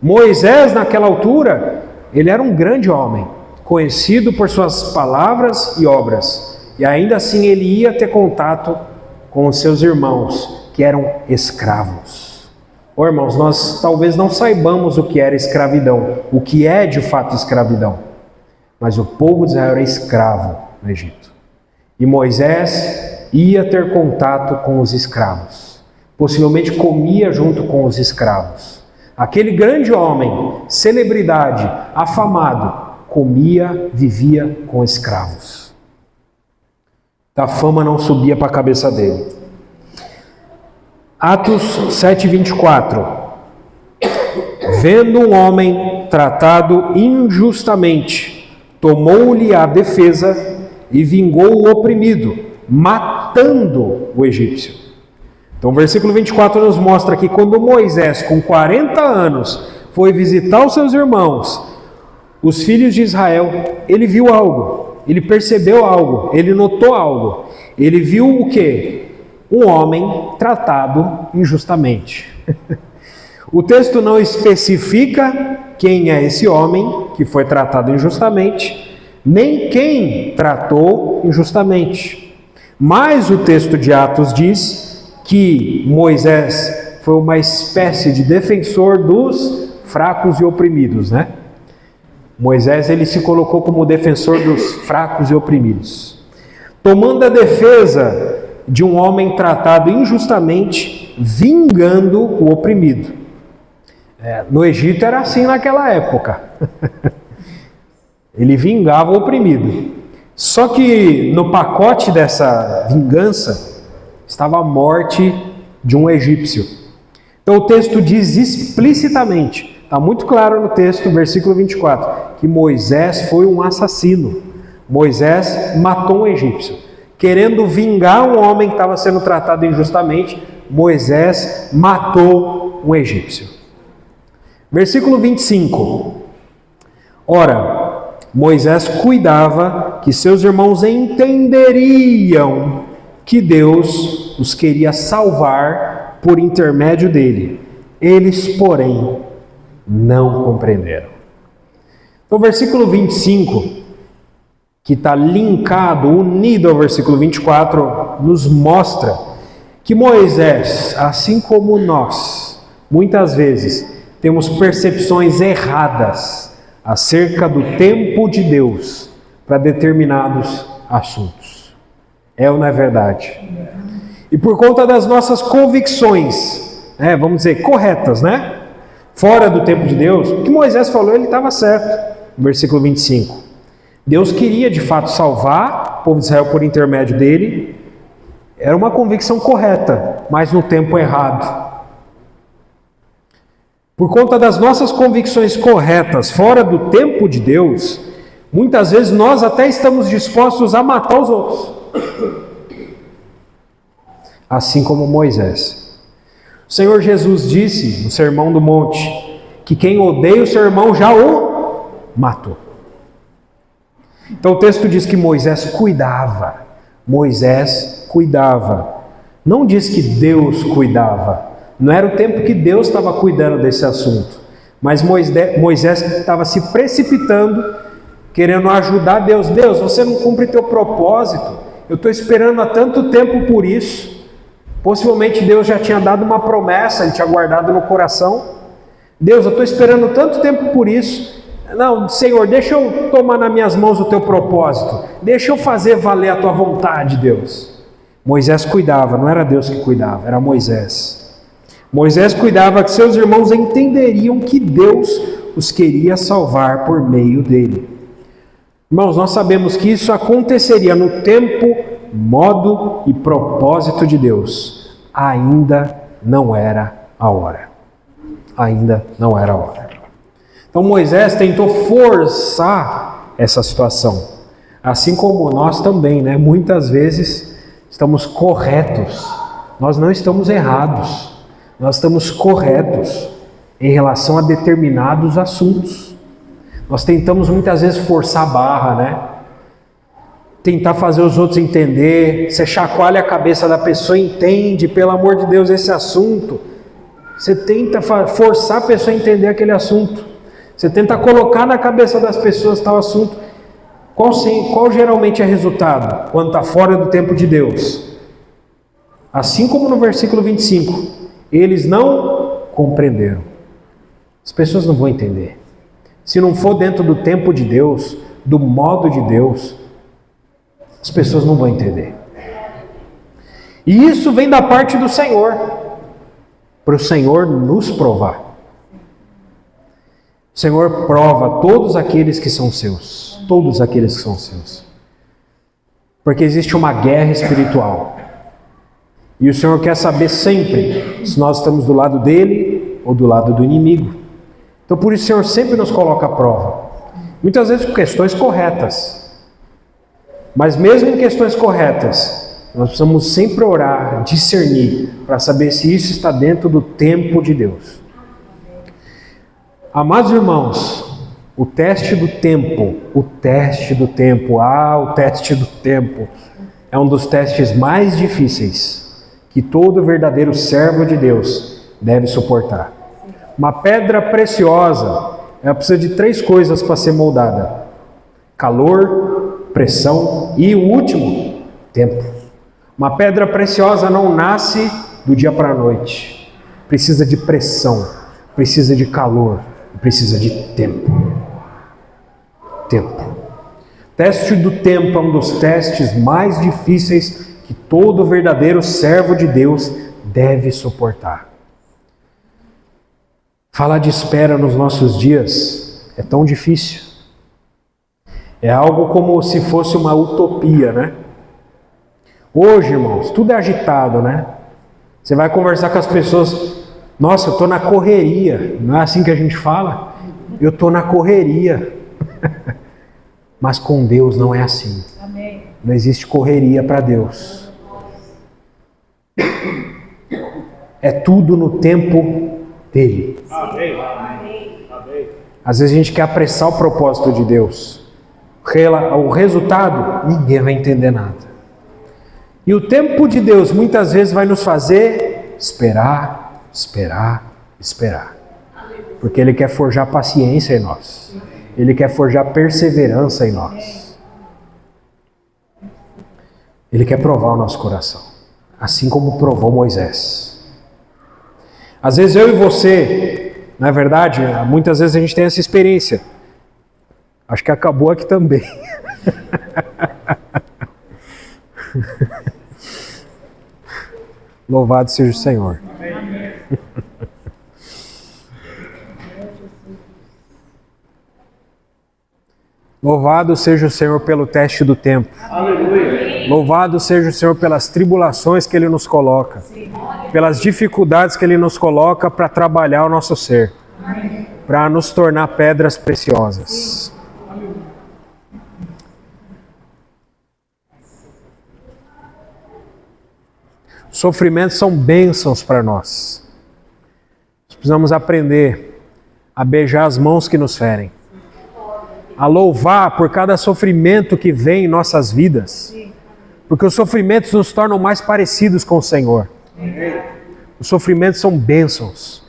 Moisés, naquela altura, ele era um grande homem, conhecido por suas palavras e obras, e ainda assim ele ia ter contato com os seus irmãos, que eram escravos. Irmãos, nós talvez não saibamos o que era escravidão, o que é de fato escravidão, mas o povo de Israel era escravo no Egito. E Moisés ia ter contato com os escravos, possivelmente comia junto com os escravos. Aquele grande homem, celebridade, afamado, comia, vivia com escravos. A fama não subia para a cabeça dele. Atos 7:24. Vendo um homem tratado injustamente, tomou-lhe a defesa e vingou o oprimido, matando o egípcio. Então o versículo 24 nos mostra que quando Moisés, com 40 anos, foi visitar os seus irmãos, os filhos de Israel, ele viu algo, ele percebeu algo, ele notou algo. Ele viu o quê? Um homem tratado injustamente. O texto não especifica quem é esse homem que foi tratado injustamente, nem quem tratou injustamente. Mas o texto de Atos diz que Moisés foi uma espécie de defensor dos fracos e oprimidos, né? Moisés ele se colocou como defensor dos fracos e oprimidos, tomando a defesa de um homem tratado injustamente, vingando o oprimido. No Egito era assim naquela época. Ele vingava o oprimido. Só que no pacote dessa vingança estava a morte de um egípcio. Então o texto diz explicitamente, está muito claro no texto, versículo 24, que Moisés foi um assassino. Moisés matou um egípcio. Querendo vingar um homem que estava sendo tratado injustamente, Moisés matou um egípcio. Versículo 25. Ora, Moisés cuidava que seus irmãos entenderiam que Deus os queria salvar por intermédio dele. Eles, porém, não compreenderam. Então, versículo 25, que está linkado, unido ao versículo 24, nos mostra que Moisés, assim como nós, muitas vezes temos percepções erradas acerca do tempo de Deus para determinados assuntos. É ou não é verdade? E por conta das nossas convicções, vamos dizer, corretas, fora do tempo de Deus, o que Moisés falou, ele estava certo. No versículo 25. Deus queria de fato salvar o povo de Israel por intermédio dele. Era uma convicção correta, mas no tempo errado. Por conta das nossas convicções corretas fora do tempo de Deus, muitas vezes nós até estamos dispostos a matar os outros. Assim como Moisés. O Senhor Jesus disse no Sermão do Monte que quem odeia o seu irmão já o matou. Então o texto diz que Moisés cuidava. Moisés cuidava. Não diz que Deus cuidava. Não era o tempo que Deus estava cuidando desse assunto. Mas Moisés estava se precipitando, querendo ajudar Deus. Deus, você não cumpre teu propósito. Eu estou esperando há tanto tempo por isso. Possivelmente Deus já tinha dado uma promessa, ele tinha guardado no coração. Deus, eu estou esperando tanto tempo por isso. Não, Senhor, deixa eu tomar nas minhas mãos o teu propósito. Deixa eu fazer valer a tua vontade, Deus. Moisés cuidava, não era Deus que cuidava, era Moisés. Moisés cuidava que seus irmãos entenderiam que Deus os queria salvar por meio dele. Irmãos, nós sabemos que isso aconteceria no tempo, modo e propósito de Deus. Ainda não era a hora. Ainda não era a hora. Então Moisés tentou forçar essa situação. Assim como nós também, Muitas vezes estamos corretos. Nós não estamos errados. Nós estamos corretos em relação a determinados assuntos. Nós tentamos muitas vezes forçar a barra, Tentar fazer os outros entender. Você chacoalha a cabeça da pessoa, entende, pelo amor de Deus, esse assunto. Você tenta forçar a pessoa a entender aquele assunto. Você tenta colocar na cabeça das pessoas tal assunto. Qual geralmente é o resultado quando está fora do tempo de Deus? Assim como no versículo 25, eles não compreenderam. As pessoas não vão entender. Se não for dentro do tempo de Deus, do modo de Deus, as pessoas não vão entender. E isso vem da parte do Senhor, para o Senhor nos provar. O Senhor prova todos aqueles que são seus. Todos aqueles que são seus. Porque existe uma guerra espiritual. E o Senhor quer saber sempre se nós estamos do lado dele ou do lado do inimigo. Então por isso o Senhor sempre nos coloca à prova. Muitas vezes com questões corretas. Mas mesmo em questões corretas, nós precisamos sempre orar, discernir, para saber se isso está dentro do tempo de Deus. Amados irmãos, o teste do tempo é um dos testes mais difíceis que todo verdadeiro servo de Deus deve suportar. Uma pedra preciosa, ela precisa de 3 coisas para ser moldada: calor, pressão e o último, tempo. Uma pedra preciosa não nasce do dia para a noite. Precisa de pressão, precisa de calor, precisa de tempo. tempo. O teste do tempo é um dos testes mais difíceis que todo verdadeiro servo de Deus deve suportar. Falar de espera nos nossos dias é tão difícil. É algo como se fosse uma utopia, né? Hoje, irmãos, tudo é agitado, né? Você vai conversar com as pessoas, nossa, eu estou na correria. Não é assim que a gente fala? Eu estou na correria. Mas com Deus não é assim. Amém. Não existe correria para Deus. É tudo no tempo dele. Amém. Às vezes a gente quer apressar o propósito de Deus. O resultado, ninguém vai entender nada. E o tempo de Deus muitas vezes vai nos fazer esperar. Porque Ele quer forjar paciência em nós. Ele quer forjar perseverança em nós. Ele quer provar o nosso coração. Assim como provou Moisés. Às vezes eu e você, na verdade, muitas vezes a gente tem essa experiência. Acho que acabou aqui também. Louvado seja o Senhor. Louvado seja o Senhor pelo teste do tempo. Aleluia. Louvado seja o Senhor pelas tribulações que Ele nos coloca. Pelas dificuldades que Ele nos coloca para trabalhar o nosso ser. Para nos tornar pedras preciosas. Sofrimentos são bênçãos para nós. Nós precisamos aprender a beijar as mãos que nos ferem. A louvar por cada sofrimento que vem em nossas vidas. Porque os sofrimentos nos tornam mais parecidos com o Senhor. Os sofrimentos são bênçãos.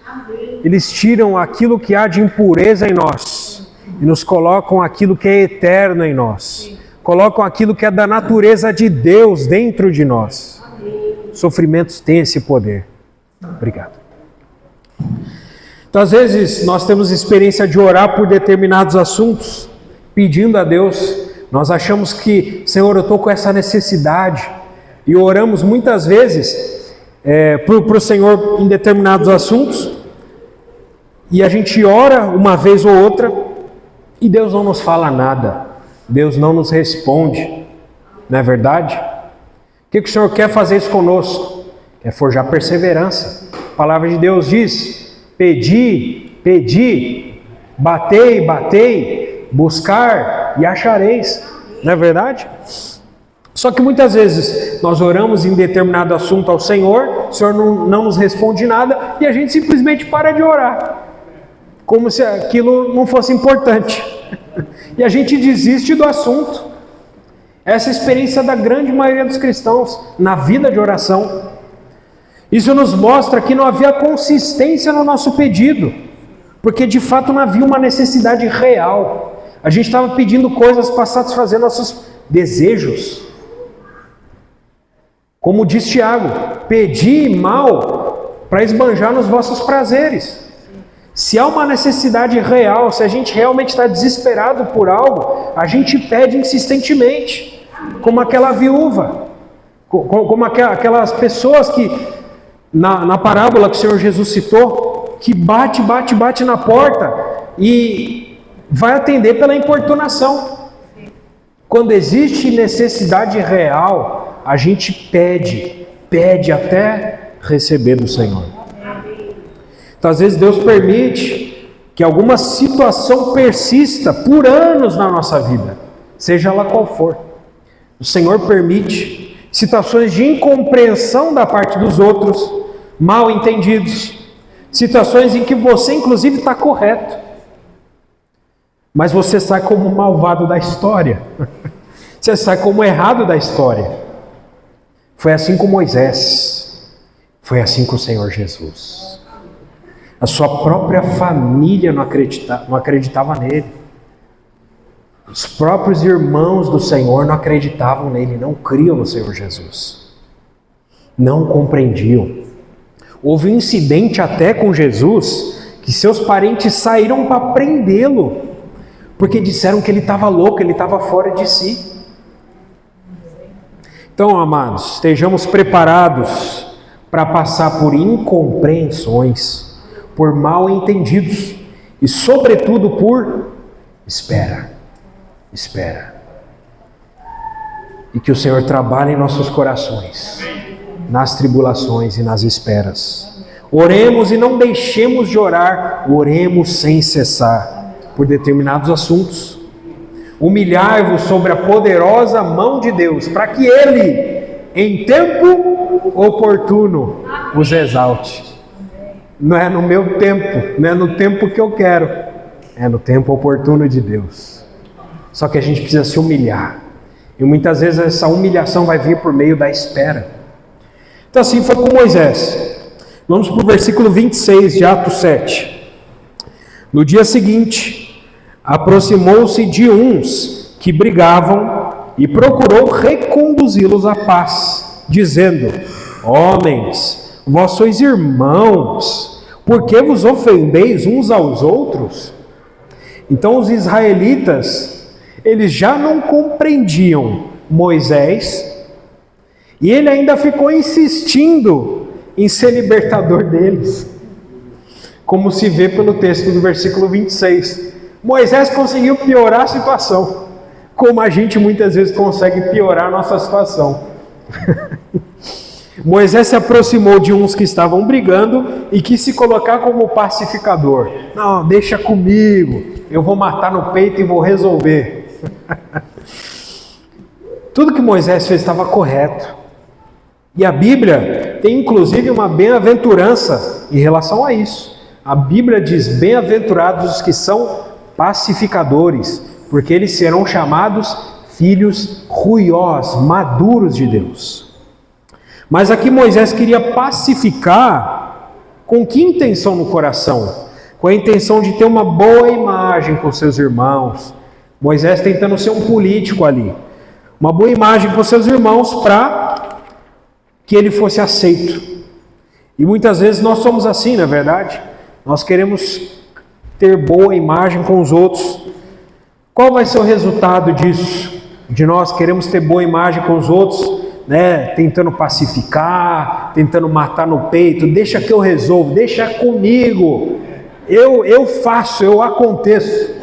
Eles tiram aquilo que há de impureza em nós e nos colocam aquilo que é eterno em nós. Colocam aquilo que é da natureza de Deus dentro de nós. Sofrimentos têm esse poder. Obrigado. Então, às vezes, nós temos experiência de orar por determinados assuntos, pedindo a Deus. Nós achamos que, Senhor, eu estou com essa necessidade. E oramos muitas vezes para o Senhor em determinados assuntos. E a gente ora uma vez ou outra e Deus não nos fala nada. Deus não nos responde. Não é verdade? O que o Senhor quer fazer isso conosco? Quer forjar perseverança. A palavra de Deus diz: pedi, batei, buscar e achareis. Não é verdade? Só que muitas vezes nós oramos em determinado assunto ao Senhor, o Senhor não nos responde nada e a gente simplesmente para de orar. Como se aquilo não fosse importante. E a gente desiste do assunto. Essa é a experiência da grande maioria dos cristãos na vida de oração. Isso nos mostra que não havia consistência no nosso pedido, porque de fato não havia uma necessidade real. A gente estava pedindo coisas para satisfazer nossos desejos. Como diz Tiago, pedi mal para esbanjar nos vossos prazeres. Se há uma necessidade real, se a gente realmente está desesperado por algo, a gente pede insistentemente. Como aquela viúva, como aquelas pessoas que, na parábola que o Senhor Jesus citou, que bate na porta e vai atender pela importunação. Quando existe necessidade real, a gente pede até receber do Senhor. Então, às vezes Deus permite que alguma situação persista por anos na nossa vida, seja ela qual for. O Senhor permite situações de incompreensão da parte dos outros, mal entendidos, situações em que você inclusive está correto, mas você sai como malvado da história, você sai como errado da história. Foi assim com Moisés, foi assim com o Senhor Jesus. A sua própria família não acreditava nele. Os próprios irmãos do Senhor não acreditavam nele, não criam no Senhor Jesus. Não compreendiam. Houve um incidente até com Jesus, que seus parentes saíram para prendê-lo, porque disseram que ele estava louco, ele estava fora de si. Então, amados, estejamos preparados para passar por incompreensões, por mal entendidos e, sobretudo, por espera. E que o Senhor trabalhe em nossos corações, nas tribulações e nas esperas. Oremos e não deixemos de orar, oremos sem cessar por determinados assuntos. Humilhai-vos sobre a poderosa mão de Deus, para que Ele, em tempo oportuno, os exalte. Não é no meu tempo, não é no tempo que eu quero, é no tempo oportuno de Deus. Só que a gente precisa se humilhar. E muitas vezes essa humilhação vai vir por meio da espera. Então assim foi com Moisés. Vamos para o versículo 26 de Atos 7. No dia seguinte, aproximou-se de uns que brigavam e procurou reconduzi-los à paz, dizendo: homens, vós sois irmãos, por que vos ofendeis uns aos outros? Então os israelitas, eles já não compreendiam Moisés, e ele ainda ficou insistindo em ser libertador deles, como se vê pelo texto do versículo 26. Moisés conseguiu piorar a situação, como a gente muitas vezes consegue piorar a nossa situação. Moisés se aproximou de uns que estavam brigando e quis se colocar como pacificador. Não, deixa comigo, eu vou matar no peito e vou resolver. Tudo que Moisés fez estava correto. E a Bíblia tem inclusive uma bem-aventurança em relação a isso. A Bíblia diz: bem-aventurados os que são pacificadores, porque eles serão chamados filhos ruiós, maduros de Deus. Mas aqui Moisés queria pacificar com que intenção no coração? Com a intenção de ter uma boa imagem com seus irmãos. Moisés tentando ser um político ali. Uma boa imagem com seus irmãos para que ele fosse aceito. E muitas vezes nós somos assim, não é verdade? Nós queremos ter boa imagem com os outros. Qual vai ser o resultado disso? De nós queremos ter boa imagem com os outros, né? Tentando pacificar, tentando matar no peito. Deixa que eu resolvo, deixa comigo. Eu faço, eu aconteço.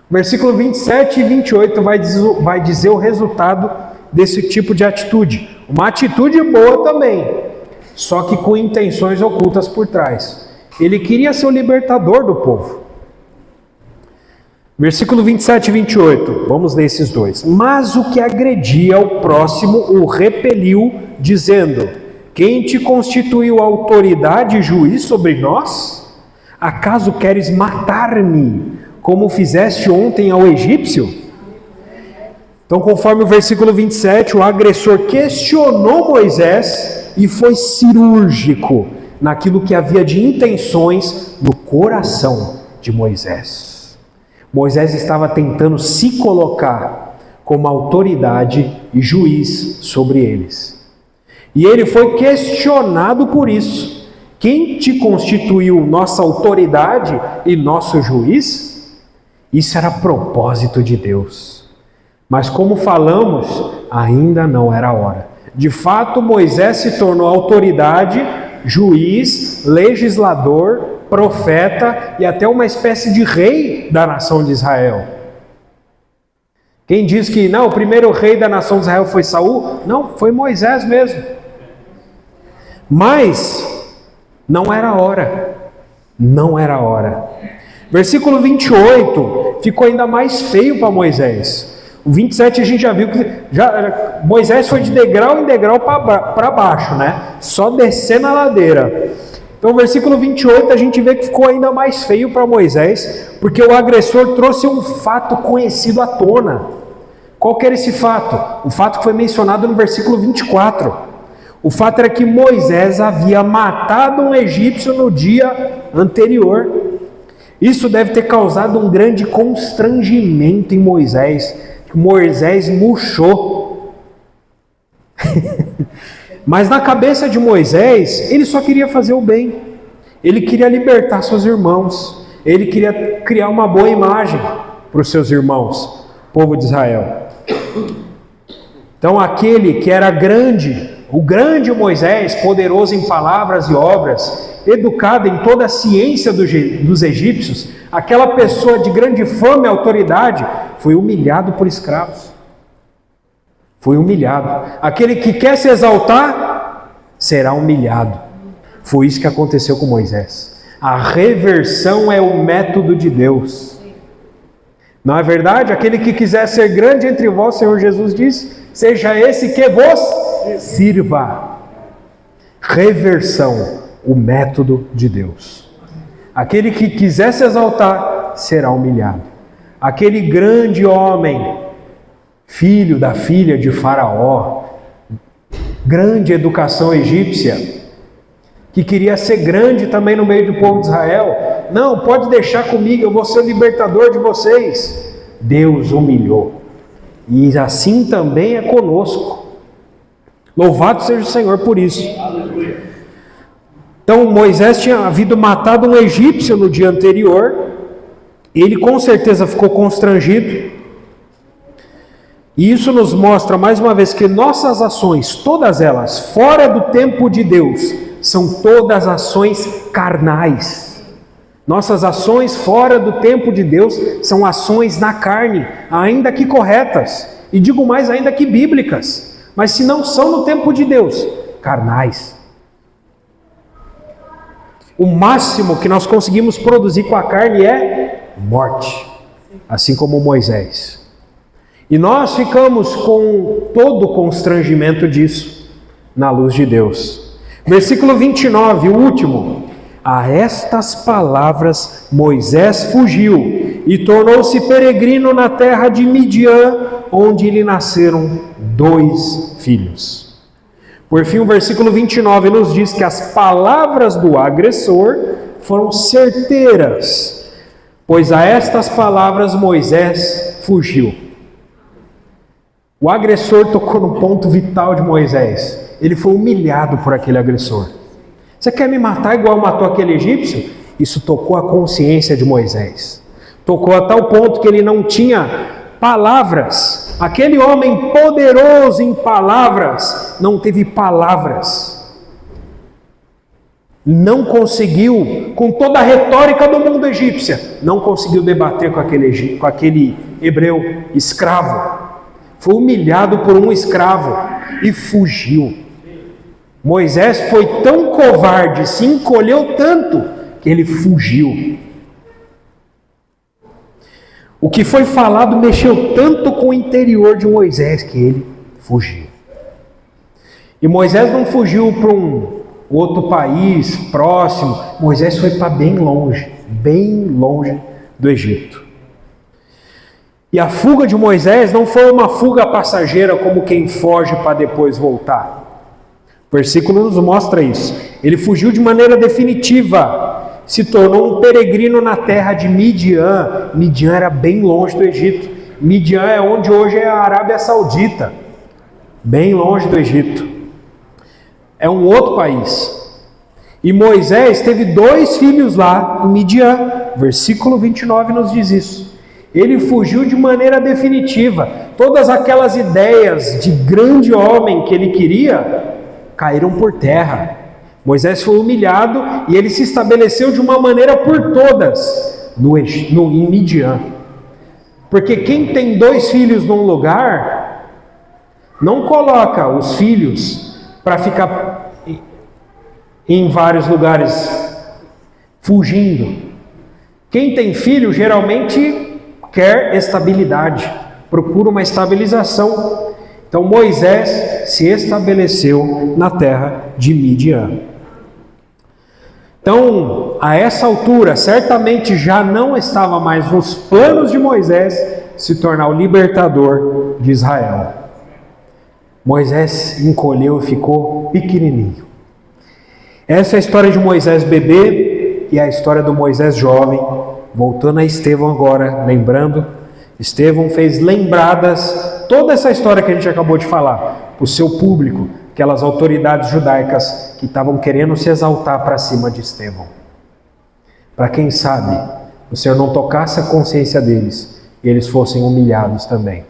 Versículo 27 e 28 vai dizer o resultado desse tipo de atitude. Uma atitude boa também, só que com intenções ocultas por trás. Ele queria ser o libertador do povo. Versículo 27 e 28, vamos ler esses dois. Mas o que agredia o próximo o repeliu, dizendo: quem te constituiu autoridade e juiz sobre nós? Acaso queres matar-me, como fizeste ontem ao egípcio? Então, conforme o versículo 27, o agressor questionou Moisés e foi cirúrgico naquilo que havia de intenções no coração de Moisés. Moisés estava tentando se colocar como autoridade e juiz sobre eles. E ele foi questionado por isso. Quem te constituiu nossa autoridade e nosso juiz? Isso era propósito de Deus. Mas como falamos, ainda não era a hora. De fato, Moisés se tornou autoridade, juiz, legislador, profeta e até uma espécie de rei da nação de Israel. Quem diz que não, o primeiro rei da nação de Israel foi Saul? Não, foi Moisés mesmo. Mas não era a hora. Não era a hora. Versículo 28 ficou ainda mais feio para Moisés. O 27 a gente já viu que Moisés foi de degrau em degrau para baixo, né? Só descer na ladeira. Então, o versículo 28 a gente vê que ficou ainda mais feio para Moisés, porque o agressor trouxe um fato conhecido à tona. Qual que era esse fato? O fato que foi mencionado no versículo 24. O fato era que Moisés havia matado um egípcio no dia anterior. Isso deve ter causado um grande constrangimento em Moisés. Moisés murchou. Mas na cabeça de Moisés, ele só queria fazer o bem. Ele queria libertar seus irmãos. Ele queria criar uma boa imagem. para os seus irmãos, povo de Israel. Então aquele que era grande, o grande Moisés, poderoso em palavras e obras, educado em toda a ciência dos egípcios, aquela pessoa de grande fama e autoridade, foi humilhado por escravos. Foi humilhado. Aquele que quer se exaltar, será humilhado. Foi isso que aconteceu com Moisés. A reversão é o método de Deus. Não é verdade? Aquele que quiser ser grande entre vós, Senhor Jesus diz, seja esse que vos sirva. Reversão, o método de Deus. Aquele que quiser se exaltar, será humilhado. Aquele grande homem, filho da filha de Faraó, grande educação egípcia, que queria ser grande também no meio do povo de Israel. Não, pode deixar comigo, eu vou ser o libertador de vocês. Deus humilhou. E assim também é conosco. Louvado seja o Senhor por isso. Então Moisés tinha havido matado um egípcio no dia anterior. Ele com certeza ficou constrangido. E isso nos mostra mais uma vez que nossas ações, todas elas, fora do tempo de Deus, são todas ações carnais. Nossas ações fora do tempo de Deus são ações na carne, ainda que corretas, e digo mais, ainda que bíblicas, mas se não são no tempo de Deus, carnais. O máximo que nós conseguimos produzir com a carne é morte, assim como Moisés. E nós ficamos com todo o constrangimento disso, na luz de Deus. Versículo 29, o último. A estas palavras Moisés fugiu e tornou-se peregrino na terra de Midian, onde lhe nasceram 2 filhos. Por fim, o versículo 29 nos diz que as palavras do agressor foram certeiras, pois a estas palavras Moisés fugiu. O agressor tocou no ponto vital de Moisés. Ele foi humilhado por aquele agressor. Você quer me matar igual matou aquele egípcio? Isso tocou a consciência de Moisés. Tocou a tal ponto que ele não tinha palavras. Aquele homem poderoso em palavras não teve palavras. Não conseguiu, com toda a retórica do mundo egípcia, não conseguiu debater com aquele hebreu escravo. Foi humilhado por um escravo e fugiu. Moisés foi tão covarde, se encolheu tanto, que ele fugiu. O que foi falado mexeu tanto com o interior de Moisés, que ele fugiu. E Moisés não fugiu para um outro país próximo. Moisés foi para bem longe do Egito. E a fuga de Moisés não foi uma fuga passageira como quem foge para depois voltar. O versículo nos mostra isso. Ele fugiu de maneira definitiva, se tornou um peregrino na terra de Midian. Midian era bem longe do Egito. Midian é onde hoje é a Arábia Saudita, bem longe do Egito. É um outro país. E Moisés teve 2 filhos lá em Midian. Versículo 29 nos diz isso. Ele fugiu de maneira definitiva. Todas aquelas ideias de grande homem que ele queria caíram por terra. Moisés foi humilhado e ele se estabeleceu de uma maneira por todas em Midian. Porque quem tem 2 filhos num lugar, não coloca os filhos para ficar em vários lugares fugindo. Quem tem filho geralmente quer estabilidade, procura uma estabilização. Então Moisés se estabeleceu na terra de Midian. Então, a essa altura, certamente já não estava mais nos planos de Moisés se tornar o libertador de Israel. Moisés encolheu e ficou pequenininho. Essa é a história de Moisés bebê e a história do Moisés jovem. Voltando a Estevão agora, lembrando, Estevão fez lembradas toda essa história que a gente acabou de falar, para o seu público, aquelas autoridades judaicas que estavam querendo se exaltar para cima de Estevão. Para quem sabe, o Senhor não tocasse a consciência deles eles fossem humilhados também.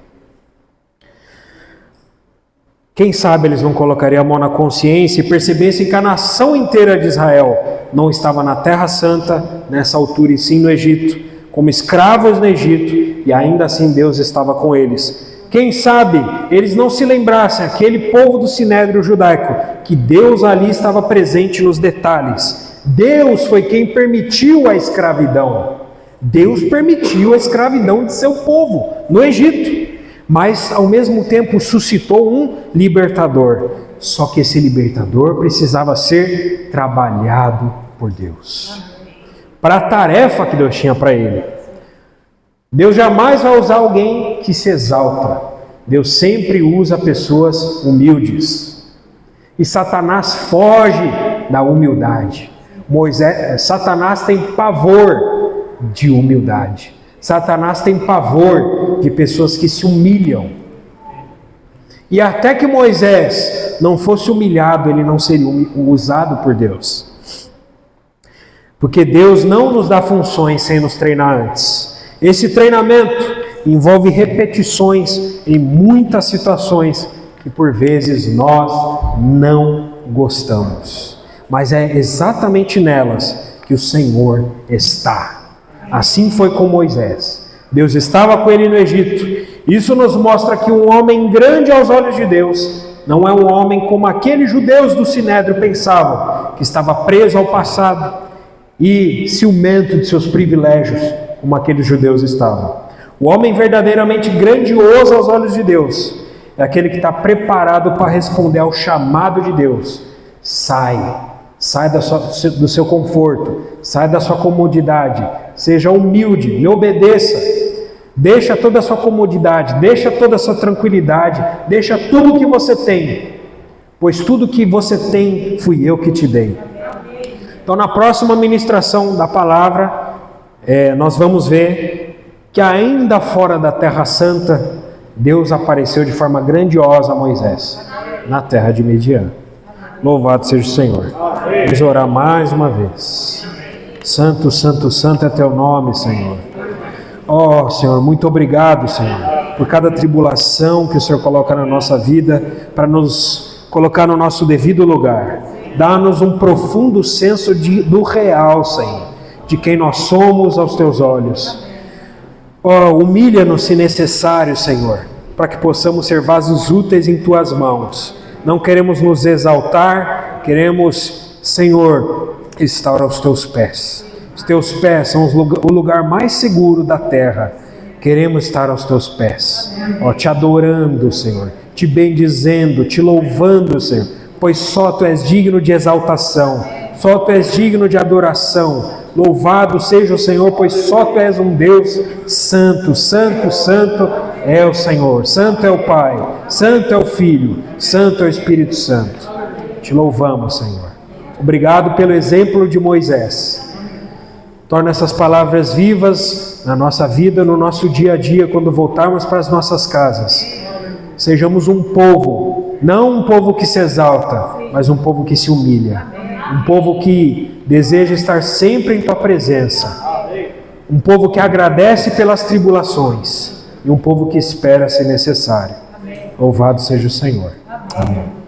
Quem sabe eles não colocariam a mão na consciência e percebessem que a nação inteira de Israel não estava na Terra Santa nessa altura, e sim no Egito, como escravos no Egito, e ainda assim Deus estava com eles. Quem sabe eles não se lembrassem, aquele povo do Sinédrio judaico, que Deus ali estava presente nos detalhes. Deus foi quem permitiu a escravidão. Deus permitiu a escravidão de seu povo no Egito, mas ao mesmo tempo suscitou um libertador. Só que esse libertador precisava ser trabalhado por Deus, para a tarefa que Deus tinha para ele. Deus jamais vai usar alguém que se exalta. Deus sempre usa pessoas humildes. E Satanás foge da humildade. Satanás tem pavor de humildade. Satanás tem pavor de pessoas que se humilham. E até que Moisés não fosse humilhado, ele não seria usado por Deus. Porque Deus não nos dá funções sem nos treinar antes. Esse treinamento envolve repetições em muitas situações que por vezes nós não gostamos. Mas é exatamente nelas que o Senhor está. Assim foi com Moisés. Deus estava com ele no Egito. Isso nos mostra que um homem grande aos olhos de Deus não é um homem como aqueles judeus do Sinédrio pensavam, que estava preso ao passado e ciumento de seus privilégios, como aqueles judeus estavam. O homem verdadeiramente grandioso aos olhos de Deus é aquele que está preparado para responder ao chamado de Deus. Sai do seu conforto, sai da sua comodidade, seja humilde, me obedeça. Deixa toda a sua comodidade, deixa toda a sua tranquilidade, deixa tudo que você tem, pois tudo que você tem fui eu que te dei. Então, na próxima ministração da palavra, nós vamos ver que ainda fora da Terra Santa, Deus apareceu de forma grandiosa a Moisés, na terra de Midian. Louvado seja o Senhor. Vamos orar mais uma vez. Santo, santo, santo é teu nome, Senhor. Ó Senhor, muito obrigado, Senhor, por cada tribulação que o Senhor coloca na nossa vida, para nos colocar no nosso devido lugar. Dá-nos um profundo senso do real, Senhor, de quem nós somos aos teus olhos. Ó, humilha-nos se necessário, Senhor, para que possamos ser vasos úteis em tuas mãos. Não queremos nos exaltar, queremos, Senhor, estar aos teus pés. Os teus pés são o lugar mais seguro da terra. Queremos estar aos teus pés, ó, te adorando, Senhor, te bendizendo, te louvando, Senhor, pois só tu és digno de exaltação, só tu és digno de adoração. Louvado seja o Senhor, pois só tu és um Deus santo, santo, santo é o Senhor, santo é o Pai, santo é o Filho, santo é o Espírito Santo. Te louvamos, Senhor. Obrigado pelo exemplo de Moisés. Torna essas palavras vivas na nossa vida, no nosso dia a dia, quando voltarmos para as nossas casas. Sejamos um povo, não um povo que se exalta, mas um povo que se humilha. Um povo que deseja estar sempre em tua presença. Um povo que agradece pelas tribulações. E um povo que espera se necessário. Louvado seja o Senhor. Amém.